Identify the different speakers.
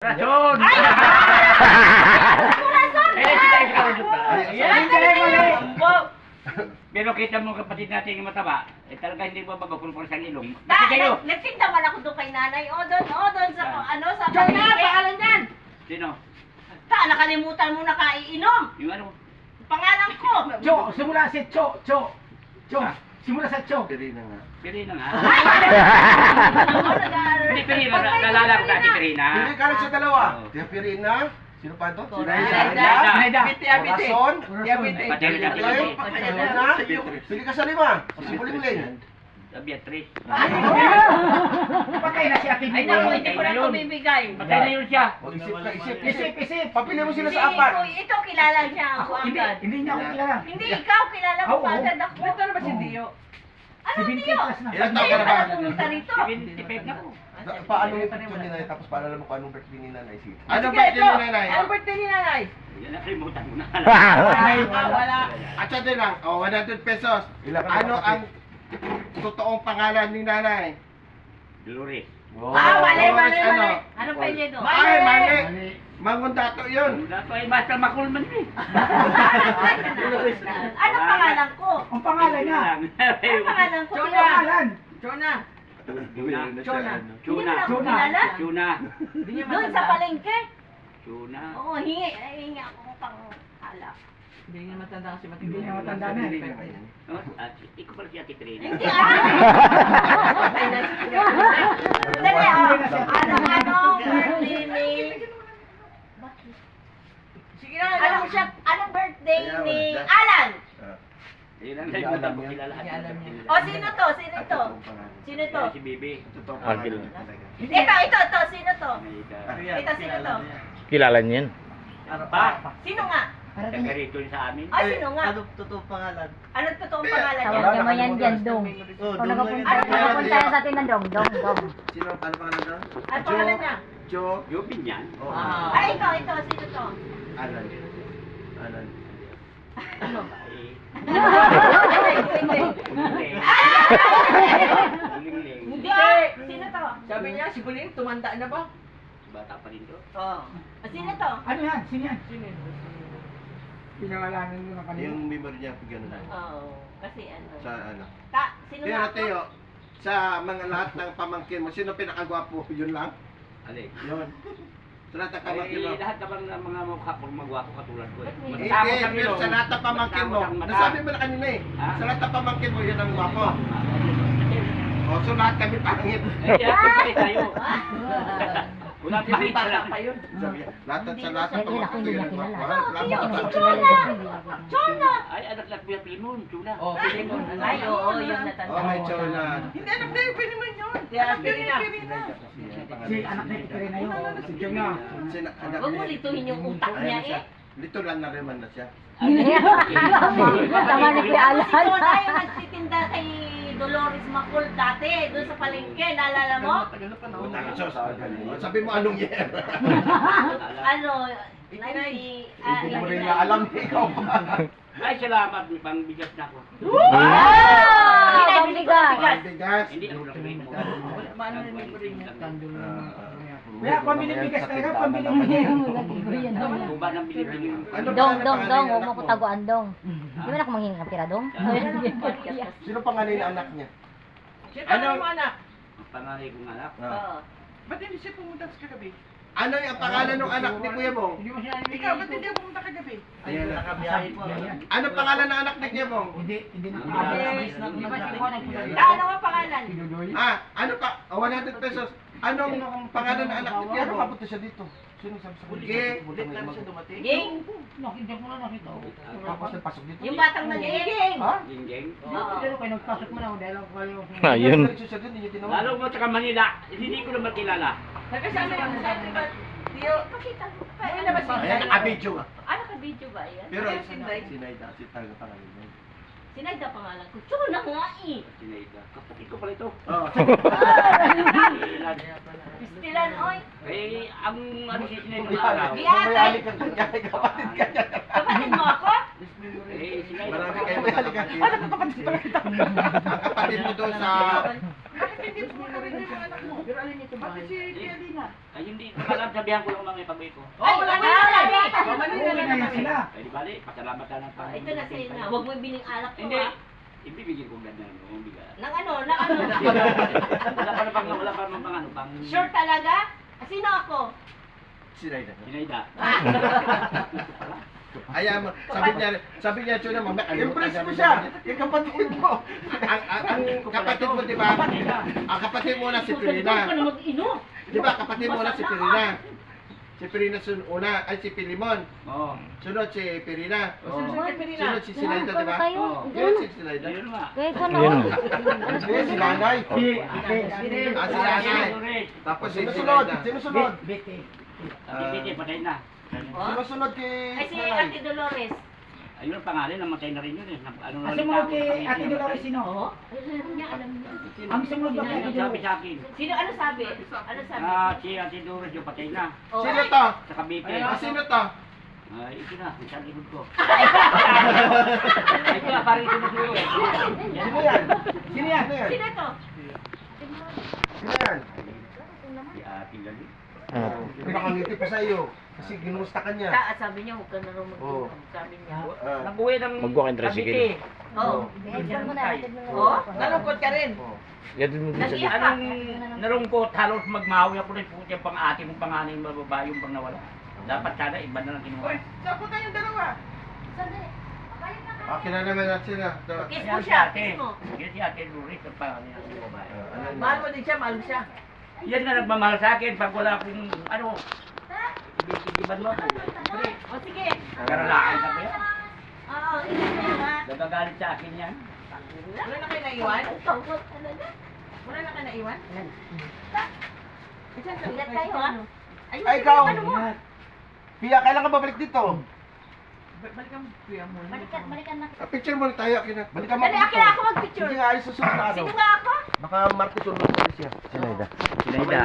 Speaker 1: Rason! Pero kita mo kapatid natin yung mataba, eh talaga hindi mo magkukulpor sa ilong.
Speaker 2: Nagtinda man ako doon kay nanay. O doon sa sa
Speaker 3: Diyan na, pangalan yan!
Speaker 1: Sino?
Speaker 2: Nakalimutan mo na kaiinom.
Speaker 1: Yung ano?
Speaker 2: Pangalan ko.
Speaker 3: Cho, simula si Cho. Simula sa Cho.
Speaker 1: Pirina nga. Pirina nga.
Speaker 2: Hindi,
Speaker 1: Hindi, Pirina. Nalala ko dati, Pirina.
Speaker 4: Pili ka rin sa dalawa. Tiya Pirina. Sino pa ito?
Speaker 3: Naida.
Speaker 4: Corazon.
Speaker 1: Patay na dati.
Speaker 4: Pili ka sa lima. Si Bulingling.
Speaker 1: Sa Beatrice.
Speaker 3: Patay na si Ate
Speaker 2: Ay
Speaker 3: Bibi.
Speaker 2: naku, hindi ko na ito bibigay.
Speaker 1: Patay na yun siya.
Speaker 4: Isip. Papili mo sila sa apat.
Speaker 2: Ito kilala siya ako agad.
Speaker 3: Hindi niya ako kilala.
Speaker 2: Hindi ikaw kilala mo
Speaker 3: Oo.
Speaker 2: agad ako.
Speaker 3: Ito na ba si Dio?
Speaker 2: Ano
Speaker 3: 70
Speaker 2: Dio?
Speaker 3: plus na.
Speaker 4: Ilan taon ka na ba?
Speaker 2: Ano pumunta rito?
Speaker 1: 75 na po.
Speaker 4: Paano yung picture ni Nanay? Tapos paalala mo kung anong birthday ni Nanay?
Speaker 3: Anong
Speaker 4: birthday ni Nanay?
Speaker 3: Anong birthday ni Nanay?
Speaker 1: Yan, nakalimutan mo na.
Speaker 3: Wala.
Speaker 4: At sa din lang, 100 pesos. Ano ang totoong pangalan ni Nanay?
Speaker 1: Dolores.
Speaker 2: Mali.
Speaker 4: Ano?
Speaker 2: Anong pwede doon?
Speaker 4: Ay, mali. Mangundato yun.
Speaker 1: Wala pa ay basta makulman eh.
Speaker 2: Ano pangalan ko?
Speaker 3: Ang pangalan niya.
Speaker 2: Ano pangalan ko?
Speaker 3: Ang pangalan.
Speaker 1: Chona.
Speaker 2: Hindi mo na ako kilala?
Speaker 1: Chuna.
Speaker 2: Doon sa palengke?
Speaker 1: Chuna.
Speaker 2: Oo, hingi ako pang alak.
Speaker 3: Hindi niya matanda na.
Speaker 1: Ikaw pala si Ate Trina.
Speaker 2: Hindi Dali Anong birthday ni...
Speaker 3: Sige na,
Speaker 2: Anong birthday ni Alan?
Speaker 1: Yun ang nalimutan ko kilala.
Speaker 2: O sino to? Sino to?
Speaker 1: Si Bibi.
Speaker 5: Agil.
Speaker 2: Ito. Sino to? Ito, sino to?
Speaker 5: Kilala niya yan.
Speaker 1: Pa.
Speaker 2: Sino nga?
Speaker 1: Taga rito sa amin.
Speaker 2: Sino nga?
Speaker 6: Ano totoong pangalan?
Speaker 2: Ano totoong pangalan niya?
Speaker 7: Tawag mo yan dyan, Dong. Kung nakapunta yan sa atin ng Dong.
Speaker 4: Sino ang pangalan doon?
Speaker 2: Ano pangalan niya?
Speaker 4: Joe.
Speaker 1: Yupin yan.
Speaker 2: Ito. Sino to?
Speaker 4: Alan.
Speaker 2: Hindi. Sino to?
Speaker 3: Sabi niya, si Buling, tumanda na ba?
Speaker 1: Bata pa rin to.
Speaker 2: Sino to?
Speaker 3: Ano yan? Sino yan? Pinangalanan mo na kanina.
Speaker 4: Yung memory niya, gano'n.
Speaker 2: Kasi ano.
Speaker 4: Sa ano.
Speaker 2: Sino
Speaker 4: Pero
Speaker 2: nga ako?
Speaker 4: Teo, sa mga lahat ng pamangkin mo, sino pinakagwapo? Yun lang?
Speaker 1: Alin?
Speaker 4: Yun. Sa lahat ng pamangkin mo.
Speaker 1: Ay, lahat naman ng mga mukha pong magwapo katulad ko eh.
Speaker 2: Hindi,
Speaker 1: Matapos ang
Speaker 4: Pero
Speaker 1: ilong.
Speaker 4: sa lahat ng pamangkin mo,
Speaker 1: Matapos ang mata.
Speaker 4: nasabi mo na kanina eh.
Speaker 1: Ha?
Speaker 4: Sa lahat ng pamangkin mo, yun ang gwapo. O, so lahat kami pangit.
Speaker 1: Eh, kaya tayo. Wala pa rin
Speaker 3: Pa yun.
Speaker 4: Sabi niya, lahat sa lahat ng
Speaker 7: Hindi, ako
Speaker 4: pamangkin
Speaker 7: hindi
Speaker 4: mo, yun
Speaker 7: niya
Speaker 4: ang
Speaker 7: kilala.
Speaker 4: gwapo. Lahat
Speaker 7: Hindi
Speaker 4: ng
Speaker 7: ako
Speaker 4: pamangkin.
Speaker 2: Chona!
Speaker 1: Ay, anak na Kuya Pilmon, Chula.
Speaker 3: Oh, pili mo.
Speaker 2: Ay, oo, yung natanda.
Speaker 4: Oh, may chola.
Speaker 3: Hindi, anak na yung pili mo yun. Si Ate Rina. Si anak na yung na yun. Si Jonah.
Speaker 2: Huwag mo lituhin yung utak niya eh.
Speaker 4: Dito lang na rin man na siya.
Speaker 7: Tama na si Alan.
Speaker 2: Si Chona yung nagtitinda kay Dolores Macul dati, doon sa palengke, naalala mo?
Speaker 4: Sabi mo anong year?
Speaker 2: Ano, 90,
Speaker 4: Hindi mo rin na alam, ikaw pa.
Speaker 1: Ay, salamat. May pangbigas na ako.
Speaker 7: Wow! Bigas.
Speaker 4: Bigas.
Speaker 1: Hindi, ano lang rin mo.
Speaker 3: Paano na yung rin niya?
Speaker 4: Kaya
Speaker 3: pambili bigas talaga, pambili bigas.
Speaker 1: Kung ba nang binibili mo?
Speaker 7: Dong, huwag mo ko taguan, Dong. Di ba na ako manghingi ng pira, Dong?
Speaker 4: Sino pangalan ng anak niya?
Speaker 3: Ano ang anak?
Speaker 1: Ang pangalan kong anak.
Speaker 2: Oo.
Speaker 3: Ba't hindi siya pumunta sa kagabi?
Speaker 4: Ano yung pangalan ng anak ni Kuya Bong?
Speaker 3: Ikaw, ba't hindi ako pumunta kagabi?
Speaker 6: Ayun, nakabiyahe po.
Speaker 4: Ano pangalan ng anak ni Kuya Bong?
Speaker 3: Hindi na.
Speaker 2: Ano nga pangalan?
Speaker 4: Ano pa? 100 pesos. Anong pangalan ng anak ni Kuya Bong? Papunta siya dito. Sino sabi sa
Speaker 6: Ulit lang siya dumating.
Speaker 2: Ging.
Speaker 3: Nakita ko na nakita ko.
Speaker 4: Tapos pasok dito.
Speaker 2: Yung batang maliit. Ging.
Speaker 4: Ha?
Speaker 1: Ginggeng.
Speaker 2: Oo.
Speaker 3: Pero kayo nagpasok mo na ako dahil ako kayo.
Speaker 5: Ayun.
Speaker 4: Diretso siya doon, hindi niya tinawag.
Speaker 1: Lalo mo sa Manila, hindi ko naman kilala.
Speaker 3: Nagkasama yung sa atin ba? Dio,
Speaker 2: Pakita mo.
Speaker 3: Ano na ba si
Speaker 4: Ayan, nakabidyo nga.
Speaker 2: Ano ka video ba yan?
Speaker 4: Pero
Speaker 3: Ano yung Sinday?
Speaker 4: Sinayda, si talaga pangalan niya.
Speaker 2: Sinagda pangalan ko. Chona nga eh.
Speaker 1: Sinaida. Kapatid ko pala ito.
Speaker 4: Oo.
Speaker 2: Pistilan, oy.
Speaker 1: Eh, ang ano si Sinaida ng araw.
Speaker 4: Mamayali ka kanya, kapatid ka niya.
Speaker 2: Kapatid mo ako?
Speaker 1: Eh, Sinaida.
Speaker 4: Marami kayo magkakapatid. Ang kapatid mo doon sa
Speaker 3: Bakit hindi mo rin yung anak mo?
Speaker 6: Pero alin ito ba?
Speaker 3: Bakit si Tia Dina?
Speaker 1: Ay, hindi. Alam, sabihan ko lang mga pabay ko.
Speaker 3: Oh, wala na
Speaker 2: sabi.
Speaker 3: Manila na naman sila.
Speaker 1: Ay, di bali, pasalamat ka ng
Speaker 2: Ito na sa'yo na. Huwag mo ibiling alak ko
Speaker 1: Hindi.
Speaker 2: ha.
Speaker 1: Ibibigyan ko ganda ng mga bigat.
Speaker 2: Nang ano, nang ano.
Speaker 1: Wala pa naman pang ano, pang...
Speaker 2: Sure talaga? Sino ako?
Speaker 4: Sinayda.
Speaker 1: Sinayda.
Speaker 4: Ayan mo, sabi niya, Chuna, mamaya,
Speaker 6: Impress mo siya. Yung kapatid mo.
Speaker 4: ang kapatid mo, di ba? Ang kapatid mo na si
Speaker 2: Huwag
Speaker 4: Pirina.
Speaker 2: ka na mag-ino.
Speaker 4: Di ba, kapatid mo na si Pirina. Si Pirina una, ay si Pilimon.
Speaker 1: Oo.
Speaker 4: Sunod si Pirina.
Speaker 1: Oo.
Speaker 4: Sunod si Sinayda, di ba?
Speaker 7: Kayo?
Speaker 1: Oo.
Speaker 4: Sunod si Sinayda.
Speaker 1: Ayun nga.
Speaker 7: Kaya ko na.
Speaker 5: Yun.
Speaker 4: Si Nanay. Ah, si Nanay.
Speaker 1: Surit.
Speaker 4: Tapos si
Speaker 6: Sinusunod.
Speaker 4: Sinayda.
Speaker 6: Sinusunod.
Speaker 1: Hindi, patay na.
Speaker 2: Oh?
Speaker 6: Sinusunod kay
Speaker 2: Ay, si
Speaker 6: nanay.
Speaker 2: Ate Dolores.
Speaker 1: Ayun ang pangalan, namatay na rin yun eh. Ano na
Speaker 3: Sumunod kay Ate Dolores sino?
Speaker 2: Oo. Alam niya, alam niya.
Speaker 3: Ang sumunod ba kay Ate
Speaker 1: Sabi
Speaker 3: Dolores?
Speaker 1: sa akin.
Speaker 2: Sino, ano sabi? Ano sabi?
Speaker 1: Si Ate Doris yung patay na.
Speaker 2: Oh.
Speaker 4: Sino to?
Speaker 1: Sa Cavite.
Speaker 4: Ah, sino to?
Speaker 1: Ay, ito na. Isang likod ko. Ito na, parang tinuturo eh.
Speaker 6: Sino yan?
Speaker 3: Sino yan?
Speaker 2: Sino to?
Speaker 6: Sino yan?
Speaker 1: Si Ate Lali.
Speaker 6: Pinakangiti pa sa iyo. Kasi ginusta ka niya.
Speaker 2: Sabi niya, huwag ka na rin
Speaker 6: Oo.
Speaker 2: Sabi niya.
Speaker 1: Nag-uwi ng
Speaker 5: Mag-walk and tricycle.
Speaker 2: Oo.
Speaker 7: Edgar mo na. Edgar mo na.
Speaker 2: Oh?
Speaker 3: Nalungkot ka rin.
Speaker 5: Yan mo din sa
Speaker 2: Nag-iyak
Speaker 5: dito.
Speaker 2: ka.
Speaker 1: nalungkot, halos magmawi ako rin po yung pang ate mong panganay yung babae yung pang nawala. Dapat sana iba na lang kinuha.
Speaker 3: Uy, sapo tayong dalawa.
Speaker 4: Okay na naman natin sila.
Speaker 2: Kiss mo
Speaker 1: Yan si
Speaker 2: siya,
Speaker 1: ate.
Speaker 2: kiss mo.
Speaker 1: Yan si Ate Doris yung panganay ng babae.
Speaker 3: Mahal mo din siya, mahal mo siya.
Speaker 1: Yan na nagmamahal sa akin pag wala akong ano. Ibiban mo ako. Pre,
Speaker 2: O sige.
Speaker 1: karalakan ka ba yan?
Speaker 2: Oo, ito na yun ha.
Speaker 1: Nagagalit sa akin yan.
Speaker 3: Wala na kayo naiwan?
Speaker 2: Tungkol talaga.
Speaker 3: Wala na kayo naiwan?
Speaker 2: Bigat tayo ha. Ayun,
Speaker 6: Ay,
Speaker 2: sige,
Speaker 6: ikaw.
Speaker 2: ano mo?
Speaker 6: Pia, kailan ka babalik dito?
Speaker 3: Balikan mo, kuya mo.
Speaker 7: Balikan na.
Speaker 4: Picture muna tayo.
Speaker 6: Balikan mo
Speaker 2: Dali, akin na ako mag-picture.
Speaker 6: Sige nga, ayos susunod na ano.
Speaker 2: Sino nga ako?
Speaker 6: Baka Martes or Lunes siya.
Speaker 5: Sinayda. Sinayda.